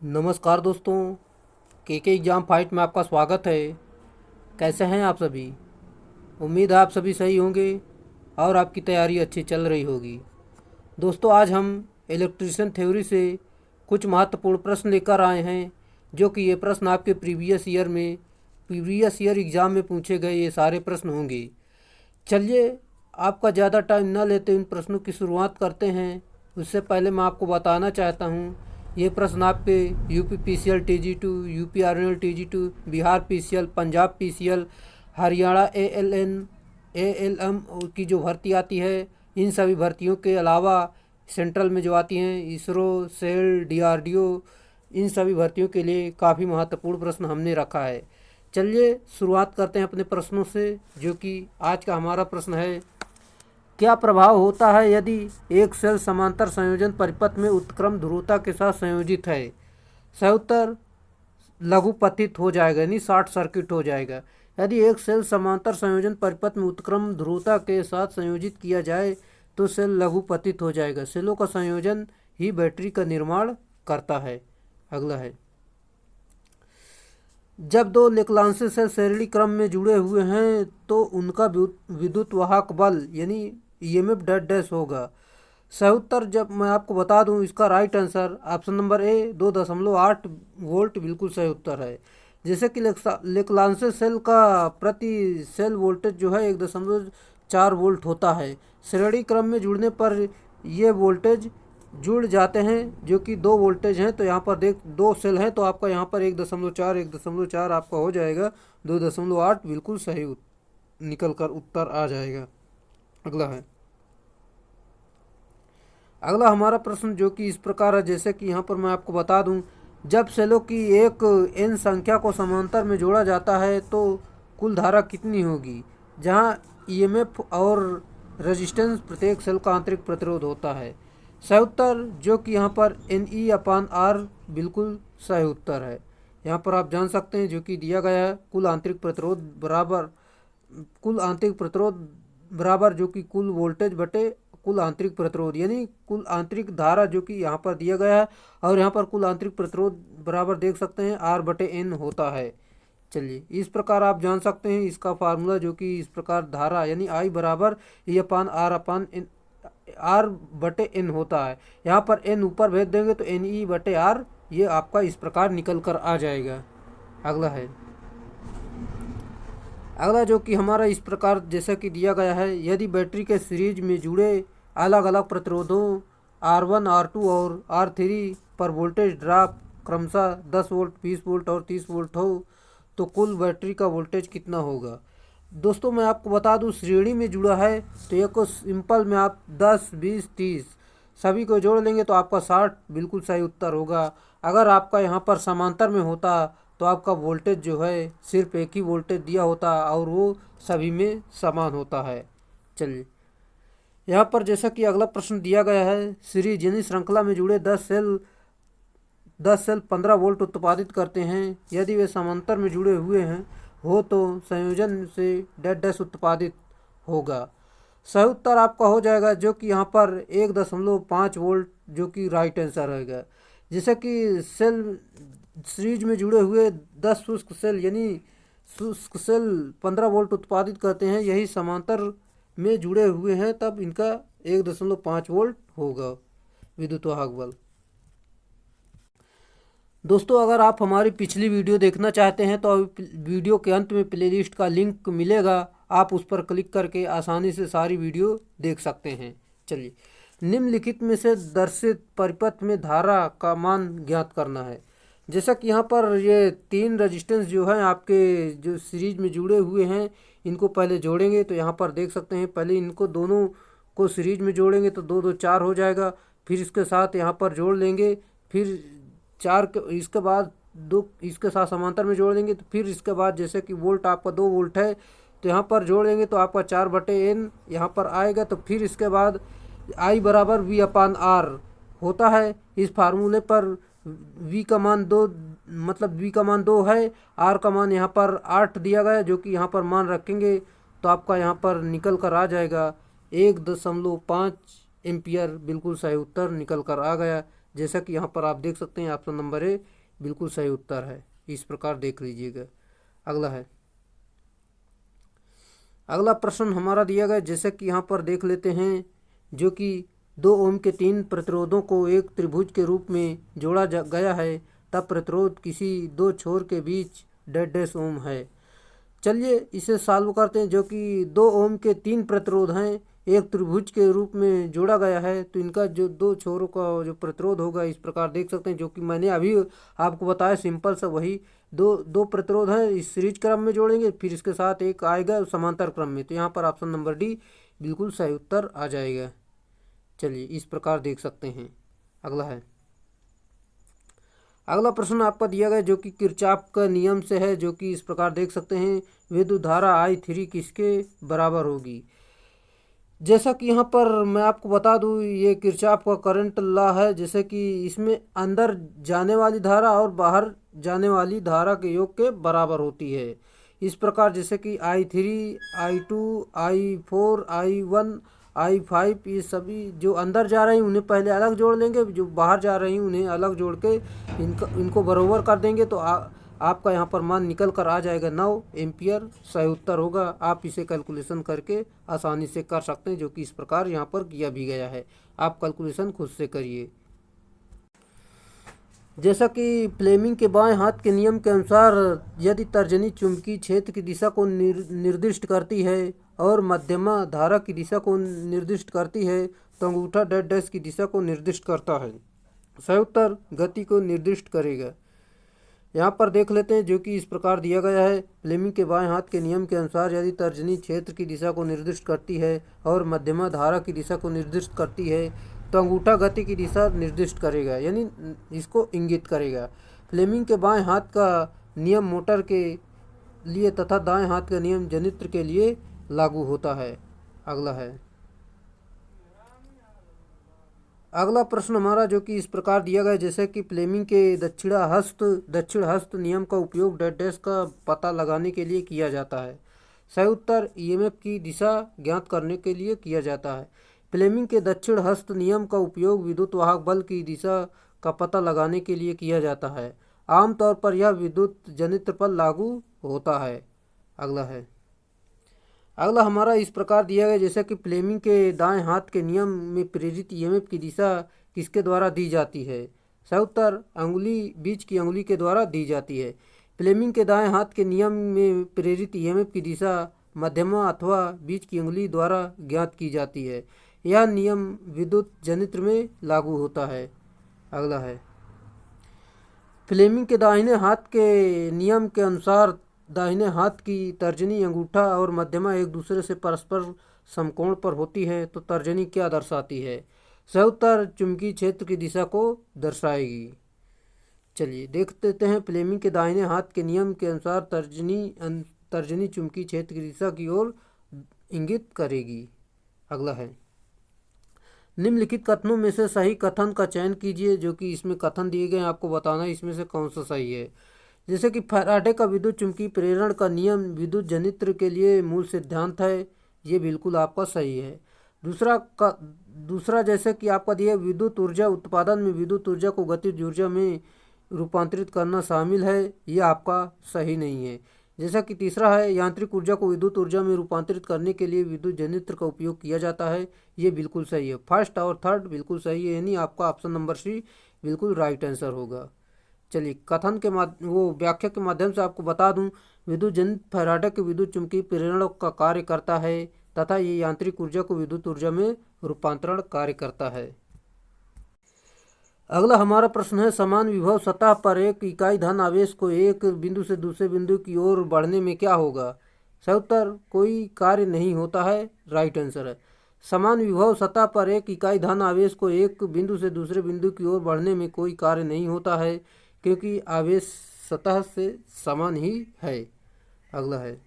नमस्कार दोस्तों, के एग्ज़ाम फाइट में आपका स्वागत है। कैसे हैं आप सभी? उम्मीद है आप सभी सही होंगे और आपकी तैयारी अच्छी चल रही होगी। दोस्तों, आज हम इलेक्ट्रिशियन थ्योरी से कुछ महत्वपूर्ण प्रश्न लेकर आए हैं, जो कि ये प्रश्न आपके प्रीवियस ईयर एग्ज़ाम में पूछे गए ये सारे प्रश्न होंगे। चलिए, आपका ज़्यादा टाइम न लेते इन प्रश्नों की शुरुआत करते हैं। उससे पहले मैं आपको बताना चाहता हूँ, ये प्रश्न आपके यूपी पीसीएल टीजी2, यूपी आरएनएल टीजी2, Bihar PCL, Punjab PCL, Haryana ALN, ALM की जो भर्ती आती है, इन सभी भर्तियों के अलावा सेंट्रल में जो आती हैं इसरो, सेल, डीआरडीओ, इन सभी भर्तियों के लिए काफ़ी महत्वपूर्ण प्रश्न हमने रखा है। चलिए शुरुआत करते हैं अपने प्रश्नों से, जो कि आज का हमारा प्रश्न है। क्या प्रभाव होता है यदि एक सेल समांतर संयोजन परिपथ में उत्क्रम ध्रुवता के साथ संयोजित है? सही उत्तर लघुपतित हो जाएगा, यानी शॉर्ट सर्किट हो जाएगा। यदि एक सेल समांतर संयोजन परिपथ में उत्क्रम ध्रुवता के साथ संयोजित किया जाए तो सेल लघुपतित हो जाएगा। सेलों का संयोजन ही बैटरी का निर्माण करता है। अगला है, जब दो लेक्लांसी सेल श्रेणी क्रम में जुड़े हुए हैं तो उनका विद्युत वाहक बल यानी ईएमएफ डैश डैश होगा। सही उत्तर जब मैं आपको बता दूं, इसका राइट आंसर ऑप्शन नंबर ए 2.8 वोल्ट बिल्कुल सही उत्तर है। जैसे कि लेक्लांसी सेल का प्रति सेल वोल्टेज जो है 1.4 वोल्ट होता है। श्रेणी क्रम में जुड़ने पर ये वोल्टेज जुड़ जाते हैं, जो कि दो वोल्टेज हैं। तो यहाँ पर देख, दो सेल हैं तो आपका यहाँ पर 1.4 आपका हो जाएगा। 2.8 बिल्कुल सही निकल कर उत्तर आ जाएगा। अगला है, अगला हमारा प्रश्न जो कि इस प्रकार है, जैसे कि यहाँ पर मैं आपको बता दूं, जब सेलों की एक एन संख्या को समांतर में जोड़ा जाता है तो कुल धारा कितनी होगी? जहाँ ईएमएफ और रेजिस्टेंस प्रत्येक सेल का आंतरिक प्रतिरोध होता है। सही उत्तर जो कि यहाँ पर NE/R बिल्कुल सही उत्तर है। यहाँ पर आप जान सकते हैं, जो कि दिया गया है, कुल आंतरिक प्रतिरोध बराबर जो कि कुल वोल्टेज बटे कुल आंतरिक प्रतिरोध, यानी कुल आंतरिक धारा जो कि यहाँ पर दिया गया है, और यहाँ पर कुल आंतरिक प्रतिरोध बराबर देख सकते हैं R/N होता है। चलिए, इस प्रकार आप जान सकते हैं इसका फार्मूला, जो कि इस प्रकार धारा यानी I बराबर R/N होता है। यहाँ पर N ऊपर भेज देंगे तो NE/R ये आपका इस प्रकार निकल कर आ जाएगा। अगला है, अगला जो कि हमारा इस प्रकार जैसा कि दिया गया है, यदि बैटरी के सीरीज में जुड़े अलग अलग प्रतिरोधों R1, R2 और R3 पर वोल्टेज ड्रॉप क्रमशः 10 वोल्ट, 20 वोल्ट और 30 वोल्ट हो तो कुल बैटरी का वोल्टेज कितना होगा? दोस्तों, मैं आपको बता दूं, श्रेणी में जुड़ा है तो ये को सिंपल में आप 10, 20, 30 सभी को जोड़ लेंगे तो आपका 60 बिल्कुल सही उत्तर होगा। अगर आपका यहाँ पर समांतर में होता तो आपका वोल्टेज जो है सिर्फ एक ही वोल्टेज दिया होता और वो सभी में समान होता है। चलिए, यहाँ पर जैसा कि अगला प्रश्न दिया गया है, सीरीज यानी श्रृंखला में जुड़े 10 सेल 15 वोल्ट उत्पादित करते हैं। यदि वे समांतर में जुड़े हुए हैं हो तो संयोजन से डैश डैश उत्पादित होगा। सही उत्तर आपका हो जाएगा, जो कि यहाँ पर 1.5 वोल्ट जो कि राइट आंसर रहेगा। जैसे कि सेल सीरीज में जुड़े हुए 10 शुष्क सेल यानी शुष्क सेल 15 वोल्ट उत्पादित करते हैं, यही समांतर में जुड़े हुए हैं तब इनका 1.5 वोल्ट होगा विद्युत वाहक बल। दोस्तों, अगर आप हमारी पिछली वीडियो देखना चाहते हैं तो वीडियो के अंत में प्लेलिस्ट का लिंक मिलेगा, आप उस पर क्लिक करके आसानी से सारी वीडियो देख सकते हैं। चलिए, निम्नलिखित में से दर्शित परिपथ में धारा का मान ज्ञात करना है। जैसा कि यहाँ पर ये 3 रजिस्टेंस जो हैं आपके जो सीरीज में जुड़े हुए हैं, इनको पहले जोड़ेंगे तो यहाँ पर देख सकते हैं, पहले इनको दोनों को सीरीज में जोड़ेंगे तो 2 2 4 हो जाएगा। फिर इसके साथ यहाँ पर जोड़ लेंगे, फिर 4 के इसके बाद 2 इसके साथ समांतर में जोड़ देंगे। तो फिर इसके बाद जैसे कि वोल्ट आपका 2 वोल्ट है तो यहाँ पर जोड़ेंगे तो आपका 4/N यहाँ पर आएगा। तो फिर इसके बाद I बराबर V/R होता है। इस फार्मूले पर V का मान 2 मतलब V का मान 2 है, R का मान यहाँ पर 8 दिया गया, जो कि यहाँ पर मान रखेंगे तो आपका यहाँ पर निकल कर आ जाएगा 1.5 एम्पियर बिल्कुल सही उत्तर निकल कर आ गया। जैसा कि यहाँ पर आप देख सकते हैं ऑप्शन नंबर ए बिल्कुल सही उत्तर है। इस प्रकार देख लीजिएगा। अगला प्रश्न हमारा दिया गया, जैसे कि यहाँ पर देख लेते हैं, जो कि 2 ओम के 3 प्रतिरोधों को एक त्रिभुज के रूप में जोड़ा गया है, तब प्रतिरोध किसी 2 छोर के बीच डैश ओम है। चलिए इसे सॉल्व करते हैं। जो कि 2 ओम के 3 प्रतिरोध हैं, एक त्रिभुज के रूप में जोड़ा गया है, तो इनका जो 2 छोरों का जो प्रतिरोध होगा इस प्रकार देख सकते हैं, जो कि मैंने अभी आपको बताया सिंपल सा वही दो प्रतिरोध है, इस सीरीज क्रम में जोड़ेंगे, फिर इसके साथ एक आएगा समांतर क्रम में, तो यहाँ पर ऑप्शन नंबर डी बिल्कुल सही उत्तर आ जाएगा। चलिए इस प्रकार देख सकते हैं। अगला प्रश्न आपका दिया गया जो कि किरचॉफ का नियम से है, जो कि इस प्रकार देख सकते हैं, विद्युत धारा I3 किसके बराबर होगी। जैसा कि यहाँ पर मैं आपको बता दूँ, ये किरचॉफ का करंट लॉ है, जैसे कि इसमें अंदर जाने वाली धारा और बाहर जाने वाली धारा के योग के बराबर होती है। इस प्रकार जैसे कि I3, I2, I4, I1, I5 ये सभी जो अंदर जा रही हैं उन्हें पहले अलग जोड़ लेंगे, जो बाहर जा रही हैं उन्हें अलग जोड़ के इनको बराबर कर देंगे, तो आपका यहाँ पर मान निकल कर आ जाएगा 9 एम्पियर। सही उत्तर होगा। आप इसे कैलकुलेशन करके आसानी से कर सकते हैं, जो कि इस प्रकार यहाँ पर किया भी गया है। आप कैलकुलेशन खुद से करिए। जैसा कि फ्लेमिंग के बाएं हाथ के नियम के अनुसार यदि तर्जनी चुंबकीय क्षेत्र की दिशा को निर्दिष्ट करती है और मध्यमा धारा की दिशा को निर्दिष्ट करती है, तो अंगूठा डैश की दिशा को निर्दिष्ट करता है। सही उत्तर गति को निर्दिष्ट करेगा। यहाँ पर देख लेते हैं, जो कि इस प्रकार दिया गया है, फ्लेमिंग के बाएं हाथ के नियम के अनुसार यदि तर्जनी क्षेत्र की दिशा को निर्दिष्ट करती है और मध्यमा धारा की दिशा को निर्दिष्ट करती है, तो अंगूठा गति की दिशा निर्दिष्ट करेगा, यानी इसको इंगित करेगा। फ्लेमिंग के बाएं हाथ का नियम मोटर के लिए तथा दाएं हाथ का नियम जनित्र के लिए लागू होता है। अगला प्रश्न हमारा जो कि इस प्रकार दिया गया, जैसे कि फ्लेमिंग के दक्षिण हस्त नियम का उपयोग डैश का पता लगाने के लिए किया जाता है। सही उत्तर ईएमएफ की दिशा ज्ञात करने के लिए किया जाता है। फ्लेमिंग के दक्षिण हस्त नियम का उपयोग विद्युत वाहक बल की दिशा का पता लगाने के लिए किया जाता है। आमतौर पर यह विद्युत जनित्र पर लागू होता है। अगला हमारा इस प्रकार दिया गया, जैसे कि फ्लेमिंग के दाएं हाथ के नियम में प्रेरित ईएमएफ की दिशा किसके द्वारा दी जाती है। सही उत्तर बीच की अंगुली के द्वारा दी जाती है। फ्लेमिंग के दाएं हाथ के नियम में प्रेरित ईएमएफ की दिशा मध्यमा अथवा बीच की अंगुली द्वारा ज्ञात की जाती है। यह नियम विद्युत जनित्र में लागू होता है। फ्लेमिंग के दाहिने हाथ के नियम के अनुसार दाहिने हाथ की तर्जनी अंगूठा और मध्यमा एक दूसरे से परस्पर समकोण पर होती है, तो तर्जनी क्या दर्शाती है। सही उत्तर चुंबकीय क्षेत्र की दिशा को दर्शाएगी। चलिए देख लेते हैं। फ्लेमिंग के दाहिने हाथ के नियम के अनुसार तर्जनी चुंबकीय क्षेत्र की दिशा की ओर इंगित करेगी। अगला है, निम्नलिखित कथनों में से सही कथन का चयन कीजिए। जो कि इसमें कथन दिए गए हैं, आपको बताना है इसमें से कौन सा सही है। जैसे कि फैराडे का विद्युत चुंबकीय प्रेरण का नियम विद्युत जनित्र के लिए मूल सिद्धांत है, ये बिल्कुल आपका सही है। दूसरा जैसे कि आपका दिया विद्युत ऊर्जा उत्पादन में विद्युत ऊर्जा को गतिज ऊर्जा में रूपांतरित करना शामिल है, ये आपका सही नहीं है। जैसा कि तीसरा है, यांत्रिक ऊर्जा को विद्युत ऊर्जा में रूपांतरित करने के लिए विद्युत जनित्र का उपयोग किया जाता है, ये बिल्कुल सही है। फर्स्ट और थर्ड बिल्कुल सही है, यानी आपका ऑप्शन नंबर सी बिल्कुल राइट आंसर होगा। चलिए कथन के व्याख्या के माध्यम से आपको बता दूं, विद्युत जनित्र फैराडे के विद्युत चुंबकीय प्रेरण का कार्य करता है तथा ये यांत्रिक ऊर्जा को विद्युत ऊर्जा में रूपांतरण कार्य करता है। अगला हमारा प्रश्न है, समान विभव सतह पर एक इकाई धन आवेश को एक बिंदु से दूसरे बिंदु की ओर बढ़ने में क्या होगा। सही उत्तर कोई कार्य नहीं होता है, राइट आंसर है। समान विभव सतह पर एक इकाई धन आवेश को एक बिंदु से दूसरे बिंदु की ओर बढ़ने में कोई कार्य नहीं होता है, क्योंकि आवेश सतह से समान ही है। अगला है,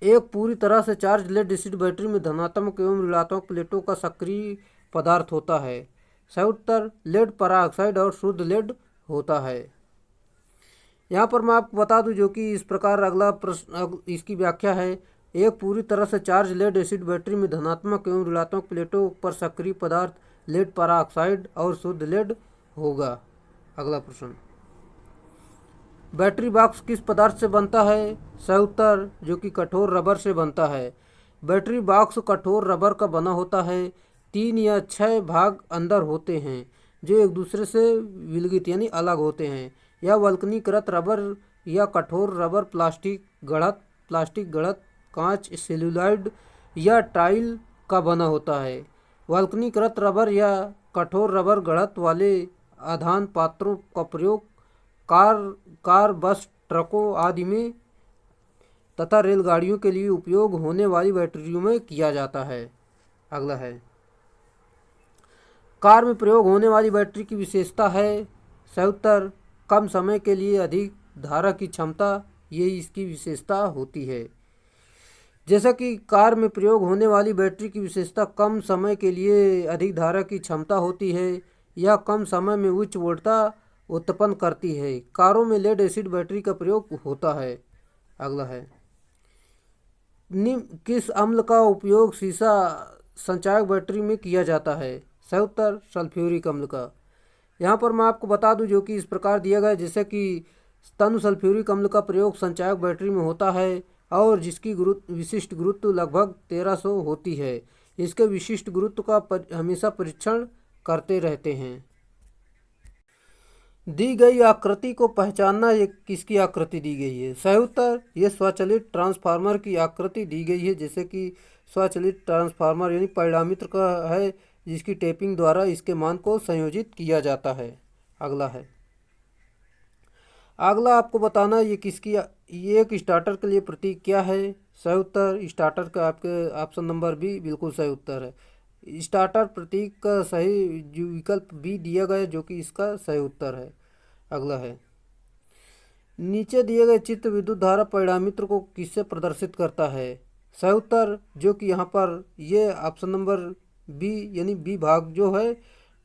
एक पूरी तरह से चार्ज लेड एसिड बैटरी में धनात्मक एवं ऋणात्मक प्लेटों का सक्रिय पदार्थ होता है। सही उत्तर लेड पराऑक्साइड और शुद्ध लेड होता है। यहाँ पर मैं आपको बता दूं, जो कि इस प्रकार अगला प्रश्न इसकी व्याख्या है, एक पूरी तरह से चार्ज लेड एसिड बैटरी में धनात्मक एवं ऋणात्मक प्लेटों पर सक्रिय पदार्थ लेड परऑक्साइड और शुद्ध लेड होगा। अगला प्रश्न, बैटरी बॉक्स किस पदार्थ से बनता है? सही उत्तर जो कि कठोर रबर से बनता है। बैटरी बॉक्स कठोर रबर का बना होता है। 3 या 6 भाग अंदर होते हैं जो एक दूसरे से विलगित यानी अलग होते हैं। यह वल्कनीकृत रबर या कठोर रबर प्लास्टिक गढ़त कांच सेल्यूलाइड या टाइल का बना होता है। वल्कनीकृत रबर या कठोर रबर गढ़त वाले आधान पात्रों का प्रयोग कार बस ट्रकों आदि में तथा रेलगाड़ियों के लिए उपयोग होने वाली बैटरियों में किया जाता है। अगला है, कार में प्रयोग होने वाली बैटरी की विशेषता है? सही उत्तर कम समय के लिए अधिक धारा की क्षमता, यही इसकी विशेषता होती है। जैसा कि कार में प्रयोग होने वाली बैटरी की विशेषता कम समय के लिए अधिक धारा की क्षमता होती है, यह कम समय में उच्च वोल्टता उत्पन्न करती है। कारों में लेड एसिड बैटरी का प्रयोग होता है। अगला है, निम्न किस अम्ल का उपयोग सीसा संचायक बैटरी में किया जाता है? सही उत्तर सल्फ्यूरिक अम्ल का। यहाँ पर मैं आपको बता दूं जो कि इस प्रकार दिया गया है, जैसे कि तनु सल्फ्यूरिक अम्ल का प्रयोग संचायक बैटरी में होता है और जिसकी विशिष्ट गुरुत्व लगभग 1300 होती है। इसके विशिष्ट गुरुत्व का हमेशा परीक्षण करते रहते हैं। दी गई आकृति को पहचानना, ये किसकी आकृति दी गई है? सही उत्तर ये स्वचालित ट्रांसफार्मर की आकृति दी गई है। जैसे कि स्वचालित ट्रांसफार्मर यानी परिणामित्र का है, जिसकी टेपिंग द्वारा इसके मान को संयोजित किया जाता है। अगला है, अगला आपको बताना ये ये एक स्टार्टर के लिए प्रतीक क्या है? सही उत्तर स्टार्टर का आपके ऑप्शन नंबर बी बिल्कुल सही उत्तर है। स्टार्टर प्रतीक का सही जो विकल्प बी दिया गया जो कि इसका सही उत्तर है। अगला है, नीचे दिए गए चित्र विद्युत धारा परिणामित्र को किससे प्रदर्शित करता है? सही उत्तर जो कि यहाँ पर ये ऑप्शन नंबर बी यानी बी भाग जो है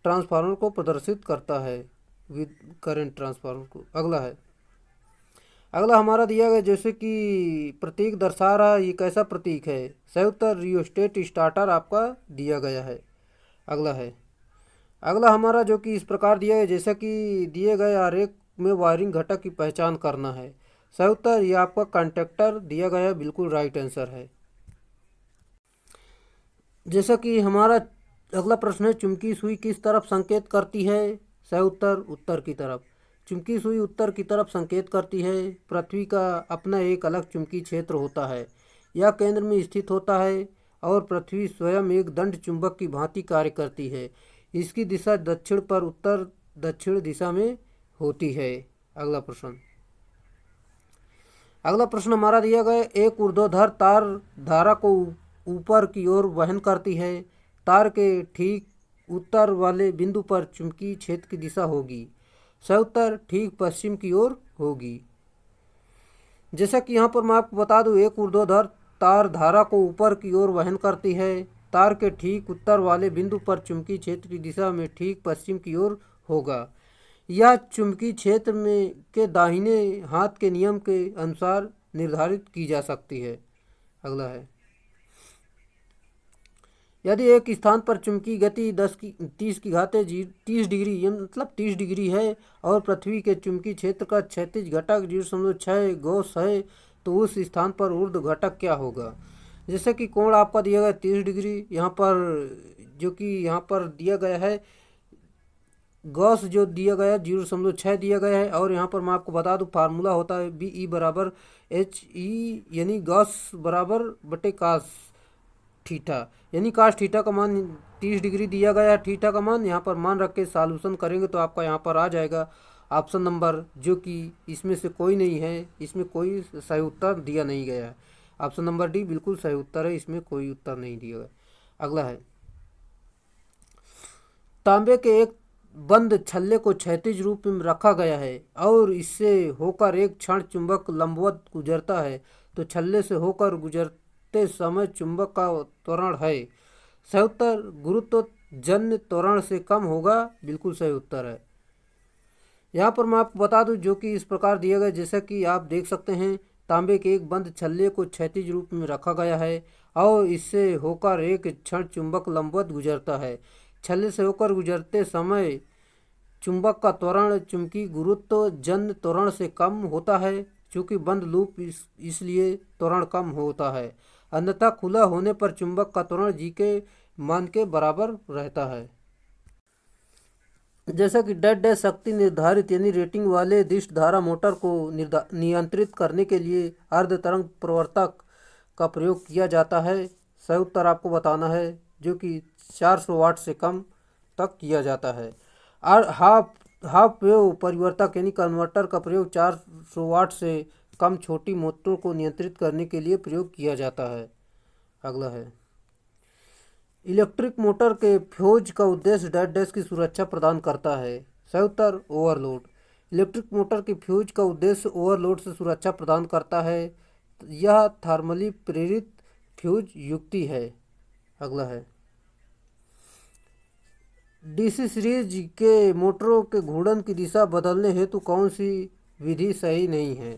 ट्रांसफार्मर को प्रदर्शित करता है, विद करंट ट्रांसफार्मर को। अगला है, अगला हमारा दिया गया जैसे कि प्रतीक दर्शा रहा है, ये कैसा प्रतीक है? सही उत्तर रियोस्टेट स्टार्टर आपका दिया गया है। अगला है, अगला हमारा जो कि इस प्रकार दिया है, जैसा कि दिए गए आरेख में वायरिंग घटक की पहचान करना है। सही उत्तर ये आपका कंडक्टर दिया गया है, बिल्कुल राइट आंसर है। जैसा कि हमारा अगला प्रश्न है, चुंबकीय सुई किस तरफ संकेत करती है? सही उत्तर उत्तर की तरफ। चुंबकीय सुई उत्तर की तरफ संकेत करती है। पृथ्वी का अपना एक अलग चुंबकीय क्षेत्र होता है, यह केंद्र में स्थित होता है और पृथ्वी स्वयं एक दंड चुंबक की भांति कार्य करती है। इसकी दिशा दक्षिण पर उत्तर दक्षिण दिशा में होती है। अगला प्रश्न, अगला प्रश्न हमारा दिया गया, एक ऊर्ध्वाधर तार धारा को ऊपर की ओर वहन करती है। तार के ठीक उत्तर वाले बिंदु पर चुंबकीय क्षेत्र की दिशा होगी। सही उत्तर ठीक पश्चिम की ओर होगी। जैसा कि यहाँ पर मैं आपको बता दूं, एक ऊर्ध्वाधर तार धारा को ऊपर की ओर वहन करती है। तार के ठीक उत्तर वाले बिंदु पर चुंबकीय क्षेत्र की दिशा में ठीक पश्चिम की ओर होगा। यह चुंबकीय क्षेत्र में के दाहिने हाथ के नियम के अनुसार निर्धारित की जा सकती है। अगला है, यदि एक स्थान पर चुंबकीय गति 30 डिग्री मतलब 30 डिग्री है और पृथ्वी के चुंबकीय क्षेत्र का क्षैतिज घटक 0.6 गॉस है, तो उस स्थान पर ऊर्ध्व घटक क्या होगा? जैसे कि कोण आपका दिया गया 30 डिग्री, यहाँ पर जो कि यहाँ पर दिया गया है गॉस जो दिया गया है 0.6 दिया गया है। और यहाँ पर मैं आपको बता दूं फार्मूला होता है BE बराबर HE यानी गॉस बराबर बटे कास थीटा, यानी कास थीटा का मान 30 डिग्री दिया गया है। थीटा का मान यहाँ पर मान रख के सॉल्यूशन करेंगे तो आपका यहाँ पर आ जाएगा ऑप्शन नंबर, जो कि इसमें से कोई नहीं है, इसमें कोई सही उत्तर दिया नहीं गया है। ऑप्शन नंबर डी बिल्कुल सही उत्तर है, इसमें कोई उत्तर नहीं दिया गया। अगला है, तांबे के एक बंद छल्ले को क्षैतिज रूप में रखा गया है और इससे होकर एक क्षण चुंबक लंबवत गुजरता है, तो छल्ले से होकर गुजरते समय चुंबक का त्वरण है। सही उत्तर गुरुत्वजन्य त्वरण से कम होगा, बिल्कुल सही उत्तर है। यहाँ पर मैं आपको बता दूं जो कि इस प्रकार दिया गया, जैसा कि आप देख सकते हैं तांबे के एक बंद छल्ले को क्षैतिज रूप में रखा गया है और इससे होकर एक क्षण चुंबक लंबवत गुजरता है। छल्ले से होकर गुजरते समय चुंबक का त्वरण चुंबकीय गुरुत्व जन्य त्वरण से कम होता है। चूंकि बंद लूप इसलिए त्वरण कम होता है। अन्यथा खुला होने पर चुंबक का त्वरण जी के मान के बराबर रहता है। जैसा कि डेड डैश शक्ति निर्धारित यानी रेटिंग वाले दिष्ट धारा मोटर को नियंत्रित करने के लिए अर्ध तरंग प्रवर्तक का प्रयोग किया जाता है। सही उत्तर आपको बताना है, जो कि 400 वाट से कम तक किया जाता है। और हाफ हाफ वेव परिवर्तक यानी कन्वर्टर का प्रयोग 400 वाट से कम छोटी मोटरों को नियंत्रित करने के लिए प्रयोग किया जाता है। अगला है, इलेक्ट्रिक मोटर के फ्यूज का उद्देश्य डेड डैश की सुरक्षा प्रदान करता है। सही उत्तर ओवरलोड। इलेक्ट्रिक मोटर के फ्यूज का उद्देश्य ओवरलोड से सुरक्षा प्रदान करता है। यह थर्मली प्रेरित फ्यूज युक्ति है। अगला है, डीसी सीरीज के मोटरों के घूर्णन की दिशा बदलने हेतु कौन सी विधि सही नहीं है।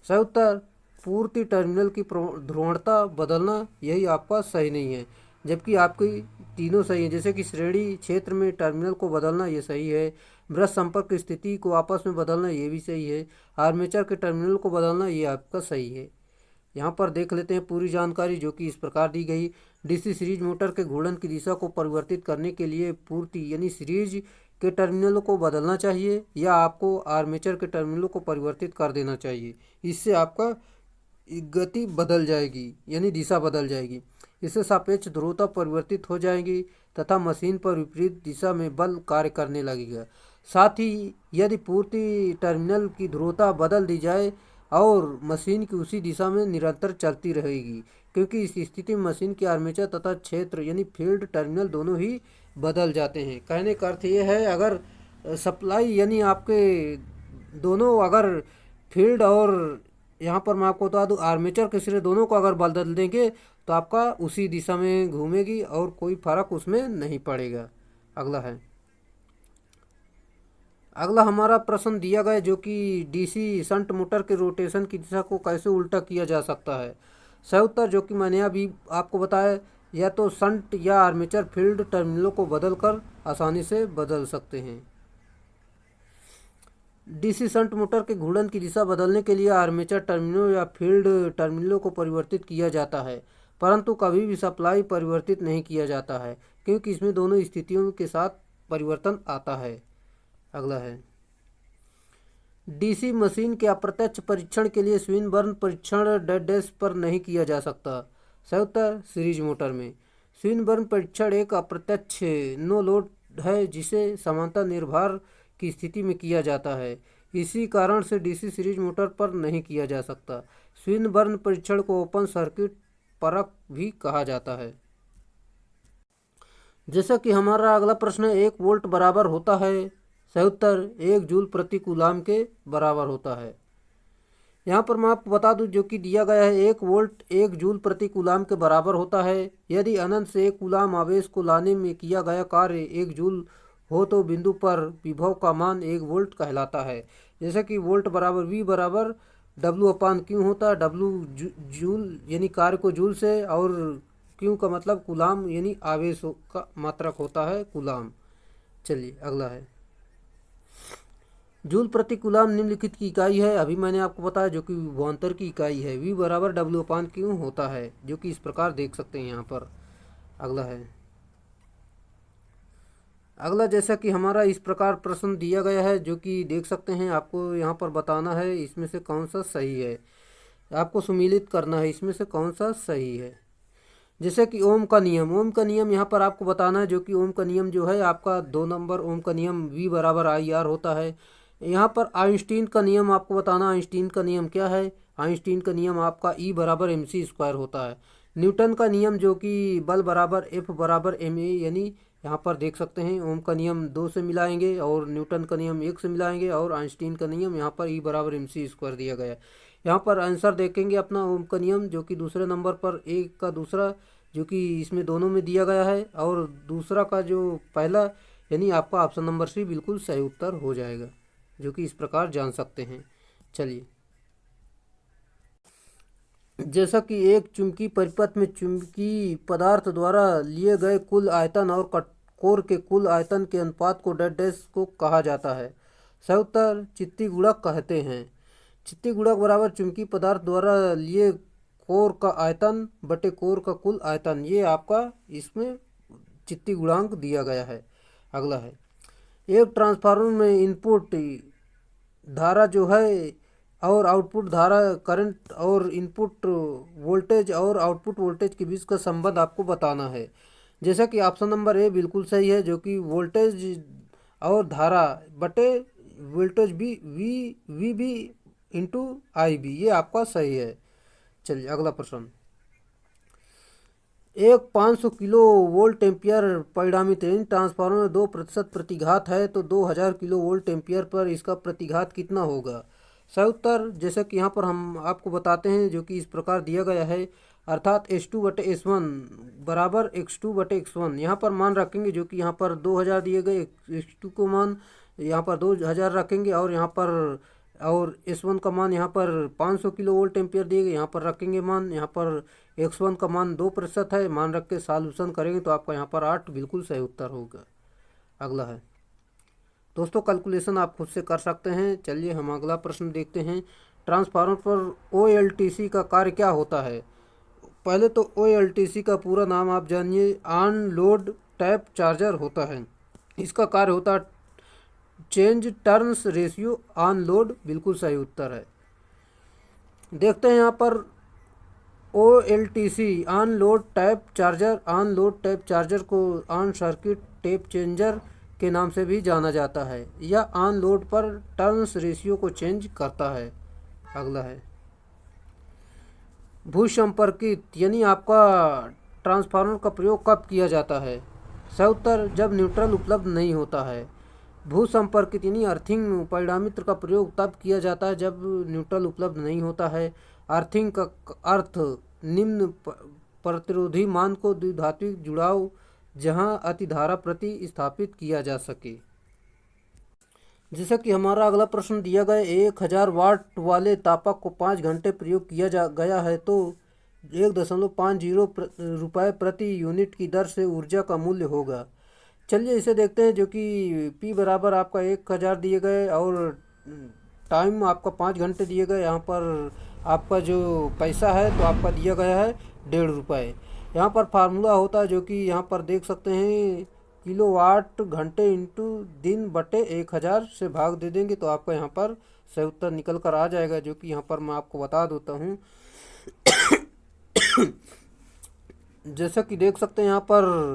सही उत्तर पूर्ति टर्मिनल की ध्रुवणता बदलना, यही आपका सही नहीं है। जबकि आपकी तीनों सही है, जैसे कि श्रेणी क्षेत्र में टर्मिनल को बदलना ये सही है। ब्रश संपर्क की स्थिति को आपस में बदलना ये भी सही है। आर्मेचर के टर्मिनल को बदलना ये आपका सही है। यहाँ पर देख लेते हैं पूरी जानकारी, जो कि इस प्रकार दी गई। डीसी सीरीज मोटर के घूर्णन की दिशा को परिवर्तित करने के लिए पूर्ति यानी सीरीज के टर्मिनलों को बदलना चाहिए या आपको आर्मेचर के टर्मिनलों को परिवर्तित कर देना चाहिए। इससे आपका गति बदल जाएगी यानी दिशा बदल जाएगी। इससे सापेक्ष ध्रुवता परिवर्तित हो जाएगी तथा मशीन पर विपरीत दिशा में बल कार्य करने लगेगा। साथ ही यदि पूर्ति टर्मिनल की ध्रुवता बदल दी जाए और मशीन की उसी दिशा में निरंतर चलती रहेगी, क्योंकि इस स्थिति में मशीन की आर्मेचर तथा क्षेत्र यानी फील्ड टर्मिनल दोनों ही बदल जाते हैं। कहने का अर्थ ये है, अगर सप्लाई यानी आपके दोनों अगर फील्ड और यहाँ पर मैं आपको बता दूँ आर्मेचर के सिरे दोनों को अगर बदल देंगे तो आपका उसी दिशा में घूमेगी और कोई फर्क उसमें नहीं पड़ेगा। अगला है, अगला हमारा प्रश्न दिया गया जो कि डीसी शंट मोटर के रोटेशन की दिशा को कैसे उल्टा किया जा सकता है। सही उत्तर जो कि मैंने अभी आपको बताया, या तो शंट या आर्मेचर फील्ड टर्मिनलों को बदलकर आसानी से बदल सकते हैं। डीसी शंट मोटर के घूर्णन की दिशा बदलने के लिए आर्मेचर टर्मिनलों या फील्ड टर्मिनलों को परिवर्तित किया जाता है, परंतु कभी भी सप्लाई परिवर्तित नहीं किया जाता है, क्योंकि इसमें दोनों स्थितियों के साथ परिवर्तन आता है। अगला है, डीसी मशीन के अप्रत्यक्ष परीक्षण के लिए स्विनबर्न परीक्षण डेड डैश पर नहीं किया जा सकता। सही उत्तर सीरीज मोटर में। स्विनबर्न परीक्षण एक अप्रत्यक्ष नो लोड है जिसे समांतर निर्भर की स्थिति में किया जाता है। इसी कारण से डीसी सीरीज मोटर पर नहीं किया जा सकता। स्विनबर्न परीक्षण को ओपन सर्किट परख भी कहा जाता है। जैसा कि हमारा अगला प्रश्न है, 1 वोल्ट बराबर होता है। सही उत्तर 1 जूल प्रति कूलाम के बराबर होता है। यहाँ पर मैं आपको बता दूं जो कि दिया गया है 1 वोल्ट 1 जूल प्रति कूलाम के बराबर होता है। यदि अनंत से 1 कूलाम आवेश को लाने में किया गया कार्य 1 जूल हो तो बिंदु पर विभव का मान 1 वोल्ट कहलाता है। जैसे कि वोल्ट बराबर V बराबर W अपान क्यू होता है। W जूल यानी कार्य को जूल से, और क्यू का मतलब कूलाम यानी आवेश का मात्रक होता है कूलाम। चलिए अगला है, जूल प्रति कूलाम निम्नलिखित की इकाई है। अभी मैंने आपको बताया जो कि विभवांतर की इकाई है। V बराबर W अपान क्यू होता है, जो कि इस प्रकार देख सकते हैं यहाँ पर। अगला है, अगला जैसा कि हमारा इस प्रकार प्रश्न दिया गया है जो कि देख सकते हैं, आपको यहाँ पर बताना है इसमें से कौन सा सही है। आपको सुमेलित करना है इसमें से कौन सा सही है। जैसे कि ओम का नियम, ओम का नियम यहाँ पर आपको बताना है, जो कि ओम का नियम जो है आपका 2 नंबर ओम का नियम V बराबर IR होता है। यहाँ पर आइंस्टीन का नियम आपको बताना, आइंस्टीन का नियम क्या है। आइंस्टीन का नियम आपका E बराबर MC स्क्वायर होता है। न्यूटन का नियम जो कि बल बराबर F बराबर ma, यानी यहाँ पर देख सकते हैं ओम का नियम 2 से मिलाएंगे और न्यूटन का नियम 1 से मिलाएंगे, और आइंस्टीन का नियम यहाँ पर E बराबर MC स्क्वायर दिया गया है। यहाँ पर आंसर देखेंगे अपना ओम का नियम जो कि दूसरे नंबर पर, एक का दूसरा जो कि इसमें दोनों में दिया गया है, और दूसरा का जो पहला यानी आपका ऑप्शन नंबर C बिल्कुल सही उत्तर हो जाएगा, जो कि इस प्रकार जान सकते हैं। चलिए, जैसा कि एक चुंबकीय परिपथ में चुंबकीय पदार्थ द्वारा लिए गए कुल आयतन और कोर के कुल आयतन के अनुपात को डैश डैश को कहा जाता है। सही उत्तर चित्ती गुणक कहते हैं। चित्ती गुणक बराबर चुंबकीय पदार्थ द्वारा लिए कोर का आयतन बटे कोर का कुल आयतन, ये आपका इसमें चित्ती गुणांक दिया गया है। अगला है, एक ट्रांसफार्मर में इनपुट धारा जो है और आउटपुट धारा करंट और इनपुट वोल्टेज और आउटपुट वोल्टेज के बीच का संबंध आपको बताना है। जैसा कि ऑप्शन नंबर ए बिल्कुल सही है, जो कि वोल्टेज और धारा बटे वोल्टेज वी बी इंटू आई बी, ये आपका सही है। चलिए अगला प्रश्न, एक 500 किलो वोल्ट एम्पियर परिणामित है। इन ट्रांसफार्मर में 2% प्रतिघात है तो 2000 किलो वोल्ट एम्पियर पर इसका प्रतिघात कितना होगा। सही उत्तर जैसे कि यहाँ पर हम आपको बताते हैं, जो कि इस प्रकार दिया गया है, अर्थात S2/S1 बराबर X2/X1। यहाँ पर मान रखेंगे जो कि यहाँ पर 2000 दिए गए, X2 को मान यहाँ पर 2000 रखेंगे और यहाँ पर और S1 का मान यहाँ पर 500 किलो वोल्ट एम्पियर दिए गए, यहाँ पर रखेंगे मान। यहाँ पर X1 का मान 2% है, मान रख के सॉल्यूशन करेंगे तो आपका यहाँ पर 8 बिल्कुल सही उत्तर होगा। अगला है दोस्तों, कैलकुलेशन आप खुद से कर सकते हैं। चलिए हम अगला प्रश्न देखते हैं। ट्रांसफार्मर पर OLTC का कार्य क्या होता है। पहले तो OLTC का पूरा नाम आप जानिए, ऑन लोड टैप चार्जर होता है। इसका कार्य होता है change turns ratio on load, बिल्कुल सही उत्तर है। देखते हैं यहाँ पर OLTC on load tap charger, on load tap charger को ऑन सर्किट टैप चेंजर के नाम से भी जाना जाता है। यह ऑन लोड पर टर्न्स रेशियो को चेंज करता है। अगला है, भूसंपर्कित यानी आपका ट्रांसफार्मर का प्रयोग कब किया जाता है। सही उत्तर जब न्यूट्रल उपलब्ध नहीं होता है। भूसंपर्कित यानी अर्थिंग परिणामित्र का प्रयोग तब किया जाता है जब न्यूट्रल उपलब्ध नहीं होता है। अर्थिंग का अर्थ निम्न प्रतिरोधी मान को द्विधात्विक जुड़ाव जहां अतिधारा प्रति स्थापित किया जा सके। जैसा कि हमारा अगला प्रश्न दिया गया, 1000 वाट वाले तापक को 5 घंटे प्रयोग किया गया है तो 1.50 रुपये प्रति यूनिट की दर से ऊर्जा का मूल्य होगा। चलिए इसे देखते हैं, जो कि P बराबर आपका 1000 दिए गए और टाइम आपका 5 घंटे दिए गए। यहाँ पर आपका जो पैसा है तो आपका दिया गया है 1.5 रुपये। यहाँ पर फार्मूला होता है जो कि यहाँ पर देख सकते हैं, किलोवाट घंटे इंटू दिन बटे 1000 से भाग दे देंगे तो आपका यहाँ पर सही उत्तर निकल कर आ जाएगा, जो कि यहाँ पर मैं आपको बता देता हूँ। जैसा कि देख सकते हैं यहाँ पर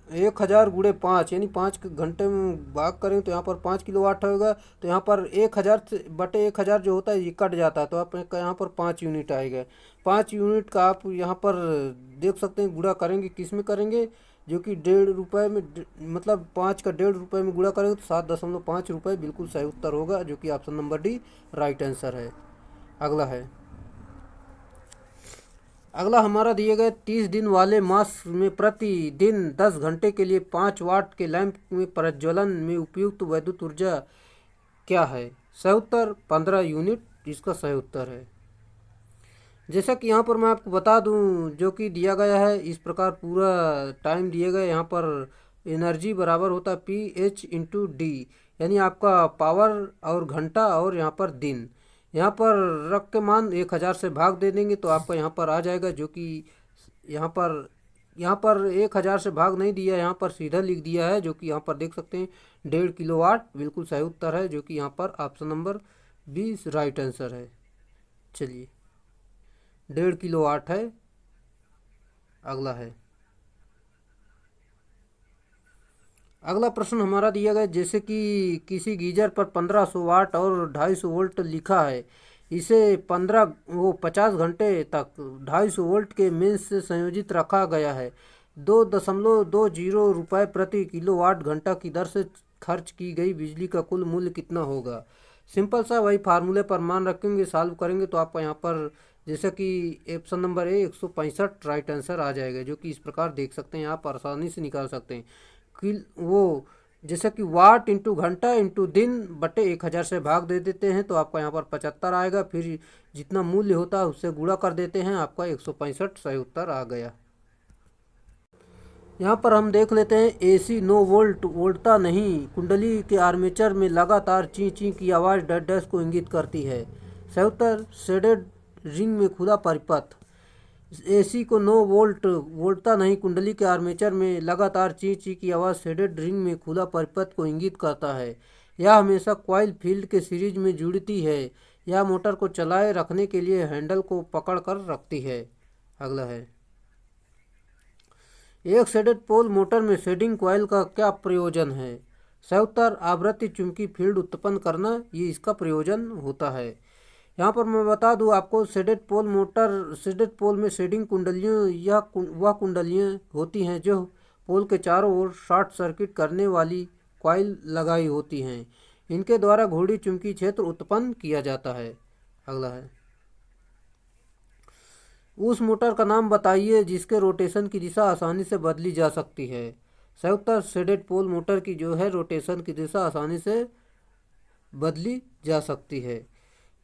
1000 गुणे 5 यानी 5 घंटे में भाग करें तो यहाँ पर 5 किलोवाट होगा। तो यहाँ पर 1000 से बटे 1000 जो होता है ये कट जाता है तो आप यहाँ पर 5 यूनिट आएगा। 5 यूनिट का आप यहाँ पर देख सकते हैं गुणा करेंगे, किस में करेंगे, जो कि 1.5 रुपये में, मतलब 5 का 1.5 रुपये में गुणा करेंगे तो 7.5 रुपये बिल्कुल सही उत्तर होगा, जो कि option number D right answer है। अगला है, अगला हमारा दिए गए 30 दिन वाले मास में प्रति दिन 10 घंटे के लिए 5 वाट के लैंप में प्रज्वलन में उपयुक्त वैद्युत ऊर्जा क्या है। सही उत्तर 15 यूनिट इसका सही उत्तर है। जैसा कि यहाँ पर मैं आपको बता दूँ, जो कि दिया गया है इस प्रकार पूरा टाइम दिए गए। यहाँ पर एनर्जी बराबर होता है PH इंटू डी, यानी आपका पावर और घंटा और यहाँ पर दिन। यहाँ पर रख के मान 1000 से भाग दे देंगे तो आपका यहाँ पर आ जाएगा, जो कि यहाँ पर 1000 से भाग नहीं दिया, यहाँ पर सीधा लिख दिया है, जो कि यहाँ पर देख सकते हैं 1.5 किलोवाट बिल्कुल सही उत्तर है, जो कि यहाँ पर ऑप्शन नंबर 20 राइट आंसर है। चलिए 1.5 किलोवाट है। अगला है, अगला प्रश्न हमारा दिया गया, जैसे कि किसी गीजर पर 1500 वाट और 250 वोल्ट लिखा है, इसे 50 घंटे तक 250 वोल्ट के मेंस से संयोजित रखा गया है। 2.20 रुपये प्रति किलोवाट घंटा की दर से खर्च की गई बिजली का कुल मूल्य कितना होगा। सिंपल सा वही फार्मूले पर मान रखेंगे, सॉल्व करेंगे तो आपका यहाँ पर जैसे कि option number A 165 right answer आ जाएगा, जो कि इस प्रकार देख सकते हैं, आप आसानी से निकाल सकते हैं कि वो जैसे कि वाट इंटू घंटा इंटू दिन बटे 1000 से भाग दे देते हैं तो आपका यहाँ पर 75 आएगा, फिर जितना मूल्य होता है उससे गुणा कर देते हैं, आपका 165 सही उत्तर आ गया। यहाँ पर हम देख लेते हैं एसी नो वोल्ट वोल्टता नहीं, कुंडली के आर्मेचर में लगातार ची ची की आवाज़ डैश डैश को इंगित करती है। सही उत्तर शेडेड रिंग में खुला परिपथ। एसी को नो वोल्ट वोल्टता नहीं, कुंडली के आर्मेचर में लगातार ची ची की आवाज़ शेडेड रिंग में खुला परिपथ को इंगित करता है। यह हमेशा कॉइल फील्ड के सीरीज में जुड़ती है। यह मोटर को चलाए रखने के लिए हैंडल को पकड़ कर रखती है। अगला है, एक शेडेड पोल मोटर में शेडिंग कॉइल का क्या प्रयोजन है? सही उत्तर आवृत्ति चुंबकीय फील्ड उत्पन्न करना, ये इसका प्रयोजन होता है। यहाँ पर मैं बता दूँ आपको, शेडेड पोल में शेडिंग कुंडलियों या वह कुंडलियाँ होती हैं जो पोल के चारों ओर शॉर्ट सर्किट करने वाली कॉइल लगाई होती हैं। इनके द्वारा घूर्णी चुंबकीय क्षेत्र उत्पन्न किया जाता है। अगला है, उस मोटर का नाम बताइए जिसके रोटेशन की दिशा आसानी से बदली जा सकती है। सही उत्तर शेडेड पोल मोटर की जो है रोटेशन की दिशा आसानी से बदली जा सकती है।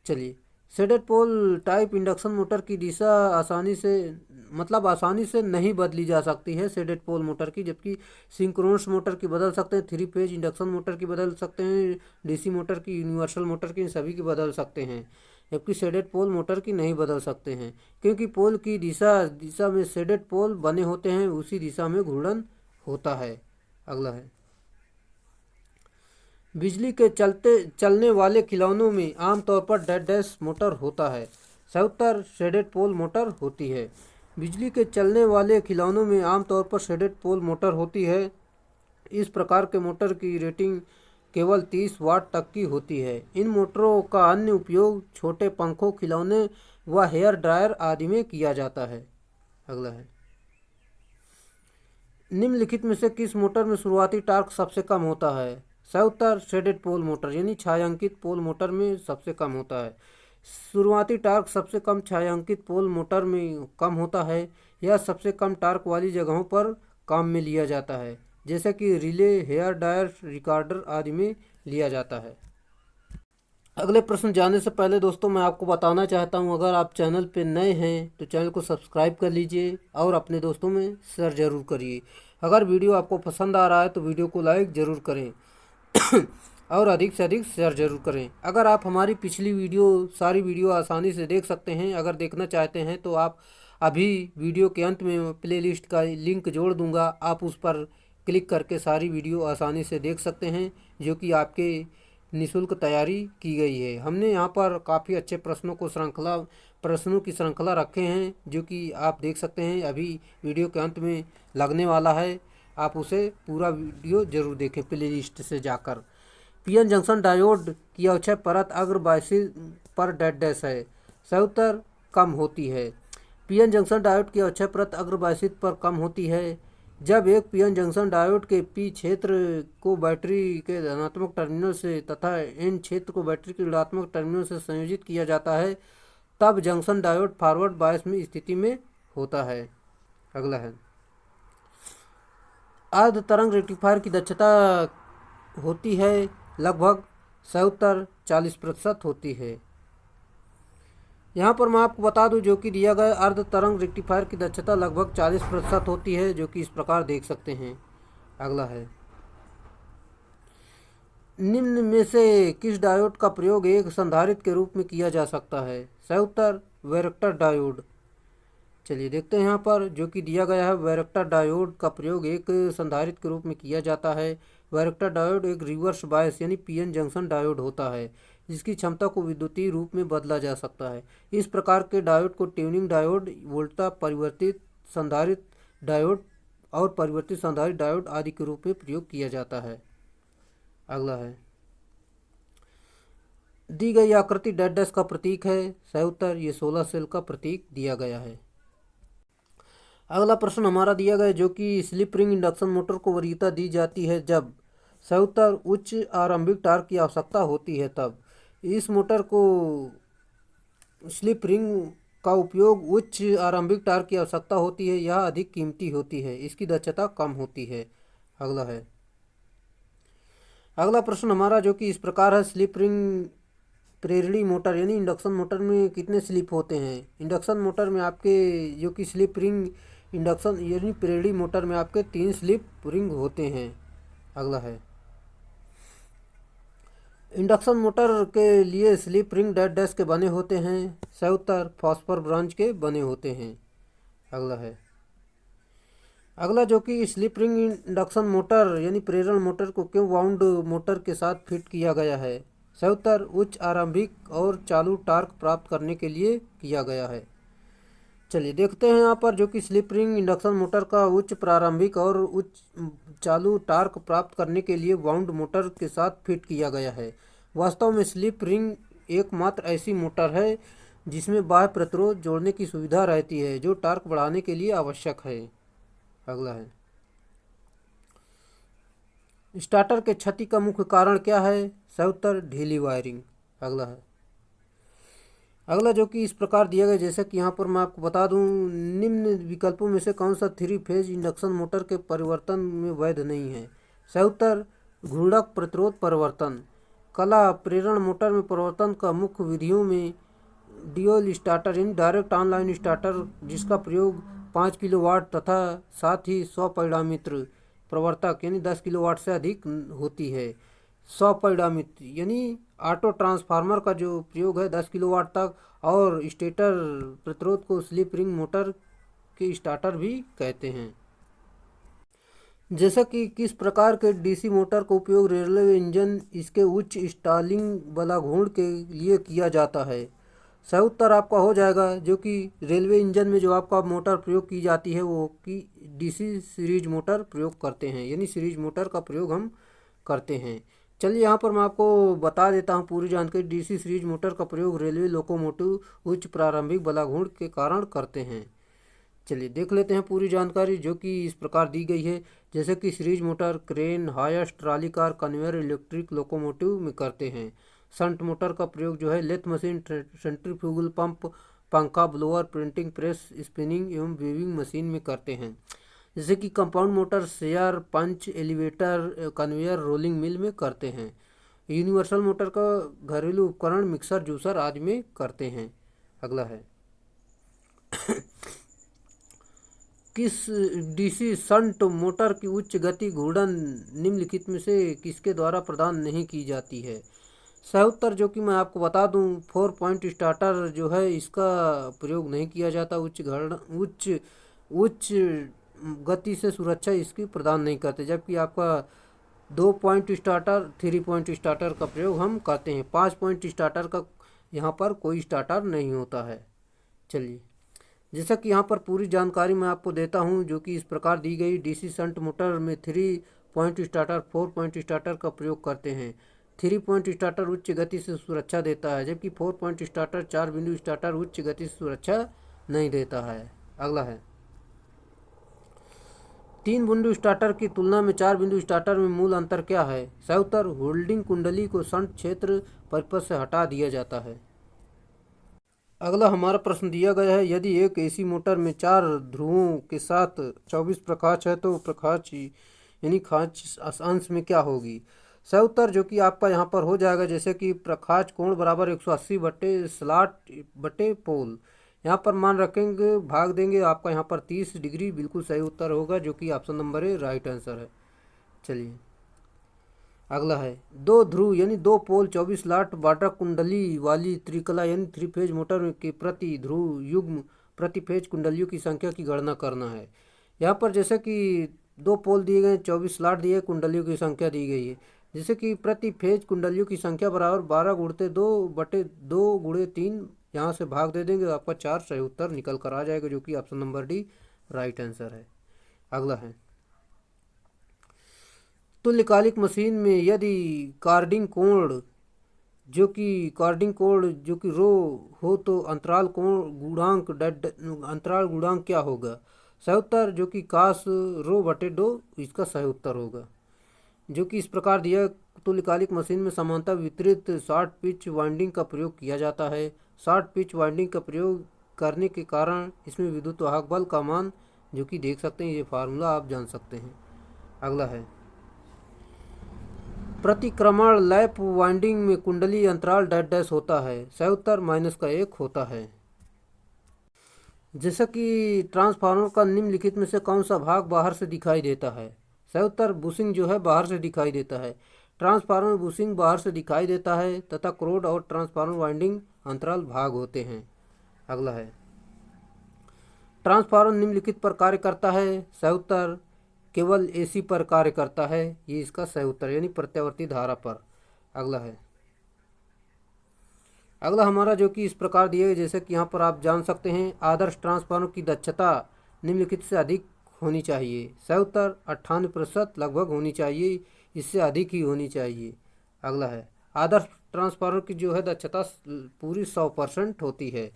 चलिए, shaded pole type induction motor की दिशा आसानी से नहीं बदली जा सकती है शेडेड पोल मोटर की, जबकि सिंक्रोनस मोटर की बदल सकते हैं, 3 फेज इंडक्शन मोटर की बदल सकते हैं, डीसी मोटर की, यूनिवर्सल मोटर की, सभी की बदल सकते हैं, जबकि शेडेड पोल मोटर की नहीं बदल सकते हैं, क्योंकि पोल की दिशा में शेडेड पोल बने होते हैं, उसी दिशा में घूर्णन होता है। अगला है, बिजली के चलने वाले खिलौनों में आमतौर पर डैश डैश मोटर होता है। सही उत्तर शेडेड पोल मोटर होती है। बिजली के चलने वाले खिलौनों में आमतौर पर शेडेड पोल मोटर होती है। इस प्रकार के मोटर की रेटिंग केवल 30 वाट तक की होती है। इन मोटरों का अन्य उपयोग छोटे पंखों, खिलौने व हेयर ड्रायर आदि में किया जाता है। अगला है, निम्नलिखित में से किस मोटर में शुरुआती टॉर्क सबसे कम होता है? सही उत्तर शेडेड पोल मोटर यानी छायांकित पोल मोटर में सबसे कम होता है। शुरुआती टॉर्क सबसे कम छायांकित पोल मोटर में कम होता है। यह सबसे कम टॉर्क वाली जगहों पर काम में लिया जाता है, जैसे कि रिले, हेयर ड्रायर, रिकॉर्डर आदि में लिया जाता है। अगले प्रश्न जाने से पहले दोस्तों मैं आपको बताना चाहता हूं, अगर आप चैनल पे नए हैं तो चैनल को सब्सक्राइब कर लीजिए और अपने दोस्तों में शेयर ज़रूर करिए। अगर वीडियो आपको पसंद आ रहा है तो वीडियो को लाइक ज़रूर करें और अधिक से अधिक शेयर जरूर करें। अगर आप हमारी पिछली सारी वीडियो आसानी से देख सकते हैं, अगर देखना चाहते हैं तो आप अभी वीडियो के अंत में प्लेलिस्ट का लिंक जोड़ दूंगा, आप उस पर क्लिक करके सारी वीडियो आसानी से देख सकते हैं, जो कि आपके निःशुल्क तैयारी की गई है। हमने यहाँ पर काफ़ी अच्छे प्रश्नों की श्रृंखला रखे हैं, जो कि आप देख सकते हैं, अभी वीडियो के अंत में लगने वाला है। आप उसे पूरा वीडियो जरूर देखें प्लेलिस्ट से जाकर। पीएन जंक्शन डायोड की अक्षय परत अग्र बायसिस पर डैश डैश है। सही उत्तर कम होती है। पीएन जंक्शन डायोड की अक्षय परत अग्र बायसिस पर कम होती है। जब एक पीएन जंक्शन डायोड के पी क्षेत्र को बैटरी के धनात्मक टर्मिनल से तथा एन क्षेत्र को बैटरी के ऋणात्मक टर्मिनल से संयोजित किया जाता है, तब जंक्शन डायोड फॉरवर्ड बायस में स्थिति में होता है। अगला है, अर्ध तरंग रेक्टिफायर की दक्षता होती है लगभग। सही उत्तर 40% होती है। यहाँ पर मैं आपको बता दूं, जो कि दिया गया अर्ध तरंग रेक्टिफायर की दक्षता लगभग 40% होती है, जो कि इस प्रकार देख सकते हैं। अगला है, निम्न में से किस डायोड का प्रयोग एक संधारित्र के रूप में किया जा सकता है? सही उत्तर वैरेक्टर डायोड। चलिए देखते हैं यहाँ पर, जो कि दिया गया है, वैरेक्टर डायोड का प्रयोग एक संधारित्र के रूप में किया जाता है। वैरेक्टर डायोड एक रिवर्स बायस यानी पीएन जंक्शन डायोड होता है, जिसकी क्षमता को विद्युतीय रूप में बदला जा सकता है। इस प्रकार के डायोड को ट्यूनिंग डायोड, वोल्टा परिवर्तित संधारित्र डायोड और परिवर्तित संधारित्र डायोड आदि के रूप में प्रयोग किया जाता है। अगला है, दी गई आकृति डैश डैश का प्रतीक है। सही उत्तर ये 16 सेल का प्रतीक दिया गया है। अगला प्रश्न हमारा दिया गया, जो कि स्लिप रिंग इंडक्शन मोटर को वरीयता दी जाती है जब। सही उत्तर उच्च आरंभिक टॉर्क की आवश्यकता होती है तब। इस मोटर को स्लिप रिंग का उपयोग उच्च आरंभिक टॉर्क की आवश्यकता होती है, यह अधिक कीमती होती है, इसकी दक्षता कम होती है। अगला है, अगला प्रश्न हमारा जो कि इस प्रकार है, स्लिप रिंग प्रेरणी मोटर यानी इंडक्शन मोटर में कितने स्लिप होते हैं? इंडक्शन मोटर में आपके जो कि स्लिप रिंग इंडक्शन यानी प्रेरणी मोटर में आपके 3 स्लिप रिंग होते हैं। अगला है इंडक्शन मोटर के लिए स्लिप रिंग डैश डैश के बने होते हैं। सही उत्तर फॉस्फर ब्रांच के बने होते हैं। अगला है अगला जो कि स्लिप रिंग इंडक्शन मोटर यानी प्रेरण मोटर को क्यों वाउंड मोटर के साथ फिट किया गया है। सही उत्तर उच्च आरंभिक और चालू टार्क प्राप्त करने के लिए किया गया है। चलिए देखते हैं यहाँ पर जो कि स्लिप रिंग इंडक्शन मोटर का उच्च प्रारंभिक और उच्च चालू टार्क प्राप्त करने के लिए वाउंड मोटर के साथ फिट किया गया है। वास्तव में स्लिप रिंग एकमात्र ऐसी मोटर है जिसमें बाह्य प्रतिरोध जोड़ने की सुविधा रहती है जो टार्क बढ़ाने के लिए आवश्यक है। अगला है स्टार्टर के क्षति का मुख्य कारण क्या है। सही उत्तर ढीली वायरिंग। अगला जो कि इस प्रकार दिया गया जैसे कि यहाँ पर मैं आपको बता दूं, निम्न विकल्पों में से कौन सा 3 फेज इंडक्शन मोटर के परिवर्तन में वैध नहीं है। सही उत्तर घूर्णक प्रतिरोध परिवर्तन। कला प्रेरण मोटर में परिवर्तन का मुख्य विधियों में ड्यूल स्टार्टर यानी डायरेक्ट ऑनलाइन स्टार्टर जिसका प्रयोग 5 किलोवाट तथा साथ ही 100 परिणामित्र प्रवर्तक यानी 10 किलोवाट से अधिक होती है। 100 परिणामित्र यानी ऑटो ट्रांसफार्मर का जो प्रयोग है 10 किलोवाट तक, और स्टेटर प्रतिरोध को स्लिप रिंग मोटर के स्टार्टर भी कहते हैं। जैसा कि किस प्रकार के डीसी मोटर का उपयोग रेलवे इंजन इसके उच्च स्टालिंग बलाघूर्ण के लिए किया जाता है। सही उत्तर आपका हो जाएगा जो कि रेलवे इंजन में जो आपका मोटर प्रयोग की जाती है वो कि डीसी सीरीज मोटर प्रयोग करते हैं यानी सीरीज मोटर का प्रयोग हम करते हैं। चलिए यहाँ पर मैं आपको बता देता हूँ पूरी जानकारी। डीसी सीरीज मोटर का प्रयोग रेलवे लोकोमोटिव उच्च प्रारंभिक बलाघूर्ण के कारण करते हैं। चलिए देख लेते हैं पूरी जानकारी जो कि इस प्रकार दी गई है। जैसे कि series motor crane highest trolley car conveyor electric locomotive में करते हैं। शंट मोटर का प्रयोग जो है लेथ मशीन सेंट्रीफ्यूगल पंप पंखा ब्लोअर प्रिंटिंग प्रेस स्पिनिंग एवं वीविंग मशीन में करते हैं। जैसे कि कंपाउंड मोटर शेयर पंच एलिवेटर कन्वेयर रोलिंग मिल में करते हैं। यूनिवर्सल मोटर का घरेलू उपकरण मिक्सर जूसर आदि में करते हैं। अगला है किस डीसी शंट मोटर की उच्च गति घूर्णन निम्नलिखित में से किसके द्वारा प्रदान नहीं की जाती है। सही उत्तर जो कि मैं आपको बता दूं 4 पॉइंट स्टार्टर जो है इसका प्रयोग नहीं किया जाता। उच्च गति से सुरक्षा इसकी प्रदान नहीं करते, जबकि आपका 2 पॉइंट स्टार्टर 3 पॉइंट स्टार्टर का प्रयोग हम करते हैं। 5 पॉइंट स्टार्टर का यहाँ पर कोई स्टार्टर नहीं होता है। चलिए जैसा कि यहाँ पर पूरी जानकारी मैं आपको देता हूँ जो कि इस प्रकार दी गई। डीसी शंट मोटर में 3 पॉइंट स्टार्टर 4 पॉइंट स्टार्टर का प्रयोग करते हैं। 3 पॉइंट स्टार्टर उच्च गति से सुरक्षा देता है, जबकि 4 पॉइंट स्टार्टर 4 बिंदु स्टार्टर उच्च गति से सुरक्षा नहीं देता है। अगला है 3 बिंदु स्टार्टर की तुलना में 4 बिंदु स्टार्टर में मूल अंतर क्या है। सही उत्तर होल्डिंग कुंडली को शंट क्षेत्र परिपथ से हटा दिया जाता है। अगला हमारा प्रश्न दिया गया है यदि एक एसी मोटर में 4 ध्रुवों के साथ 24 प्रकाश है तो प्रकाश यानी खांच अंश में क्या होगी। सही उत्तर जो कि आपका यहाँ पर हो जाएगा जैसे कि प्रकाश कोण बराबर 180 बटे स्लॉट बटे पोल। यहाँ पर मान रखेंगे भाग देंगे आपका यहाँ पर 30 डिग्री बिल्कुल सही उत्तर होगा जो कि ऑप्शन नंबर है राइट आंसर है। चलिए अगला है 2 ध्रुव यानी 2 पोल 24 स्लॉट वाटर कुंडली वाली त्रिकला यानी 3 फेज मोटर के प्रति ध्रुव युग्म प्रति फेज कुंडलियों की संख्या की गणना करना है। यहाँ पर जैसे कि 2 पोल दिए गए 24 स्लॉट दिए कुंडलियों की संख्या दी गई है। जैसे कि प्रति फेज कुंडलियों की संख्या बराबर 12 गुणते 2 बटे 2 गुणे 3 यहाँ से भाग दे देंगे तो आपका 4 सही उत्तर निकल कर आ जाएगा जो कि option number D right answer है। अगला है तुल्यकालिक मशीन में यदि कार्डिंग कोण जो कि रो हो तो अंतराल गुणांक क्या होगा। सही उत्तर जो कि कास रो बटे दो इसका सही उत्तर होगा जो कि इस प्रकार दिया। तुल्यकालिक मशीन में समानता वितरित शॉर्ट पिच वाइंडिंग का प्रयोग किया जाता है। शॉर्ट पिच वाइंडिंग का प्रयोग करने के कारण इसमें विद्युत वाहक बल का मान जो कि देख सकते हैं, ये फार्मूला आप जान सकते हैं। अगला है प्रतिक्रमण लैप वाइंडिंग में कुंडली अंतराल डैश डैश होता है। सही उत्तर -1 होता है। जैसा कि ट्रांसफार्मर का निम्नलिखित में से कौन सा भाग बाहर से दिखाई देता है। सही उत्तर बुशिंग जो है बाहर से दिखाई देता है। ट्रांसफार्मर बुशिंग बाहर से दिखाई देता है तथा क्रोड और ट्रांसफार्मर वाइंडिंग अंतराल भाग होते हैं। अगला है, ट्रांसफार्मर निम्नलिखित पर कार्य करता है। सही उत्तर केवल एसी पर कार्य करता है, ये इसका सही उत्तर यानी प्रत्यावर्ती धारा पर। अगला है, अगला हमारा जो कि इस प्रकार दिए गए, जैसे कि यहाँ पर आप जान सकते हैं, आदर्श ट्रांसफार्मर की दक्षता निम्नलिखित से अधिक होनी चाहिए। सही उत्तर 98% लगभग होनी चाहिए, इससे अधिक ही होनी चाहिए। अगला है, आदर्श ट्रांसफार्मर की जो है दक्षता पूरी 100% होती है।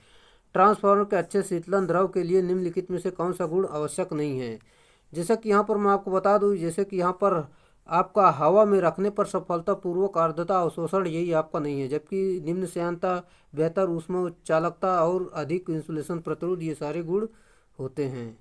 ट्रांसफार्मर के अच्छे शीतलन द्रव के लिए निम्नलिखित में से कौन सा गुण आवश्यक नहीं है। जैसे कि यहाँ पर मैं आपको बता दूँ, जैसे कि यहाँ पर आपका हवा में रखने पर सफलतापूर्वक आर्द्रता अवशोषण यही आपका नहीं है, जबकि निम्न श्यानता, बेहतर ऊष्मा चालकता और अधिक इंसुलेशन प्रतिरोध ये सारे गुण होते हैं।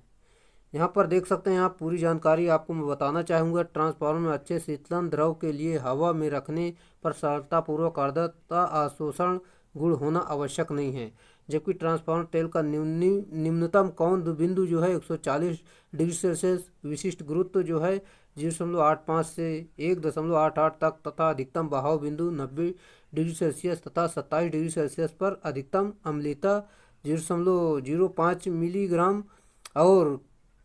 यहाँ पर देख सकते हैं आप, पूरी जानकारी आपको मैं बताना चाहूँगा। ट्रांसफार्मर में अच्छे शीतलन द्रव के लिए हवा में रखने पर सरलतापूर्वक आर्द्रता अवशोषण गुण होना आवश्यक नहीं है, जबकि ट्रांसफार्मर तेल का निम्नतम कौन बिंदु जो है 140 डिग्री सेल्सियस, विशिष्ट गुरुत्व जो है 0.85 से 1.88 तक तथा अधिकतम बहाव बिंदु 90 डिग्री सेल्सियस तथा 27 डिग्री सेल्सियस पर अधिकतम अम्लता 0.05 मिलीग्राम और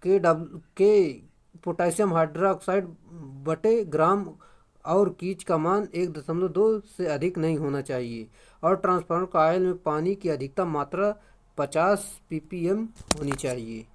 के पोटेशियम हाइड्रोक्साइड बटे ग्राम और कीच का मान 1.2 से अधिक नहीं होना चाहिए। और ट्रांसफार्मर का ऑयल में पानी की अधिकतम मात्रा 50 ppm होनी चाहिए।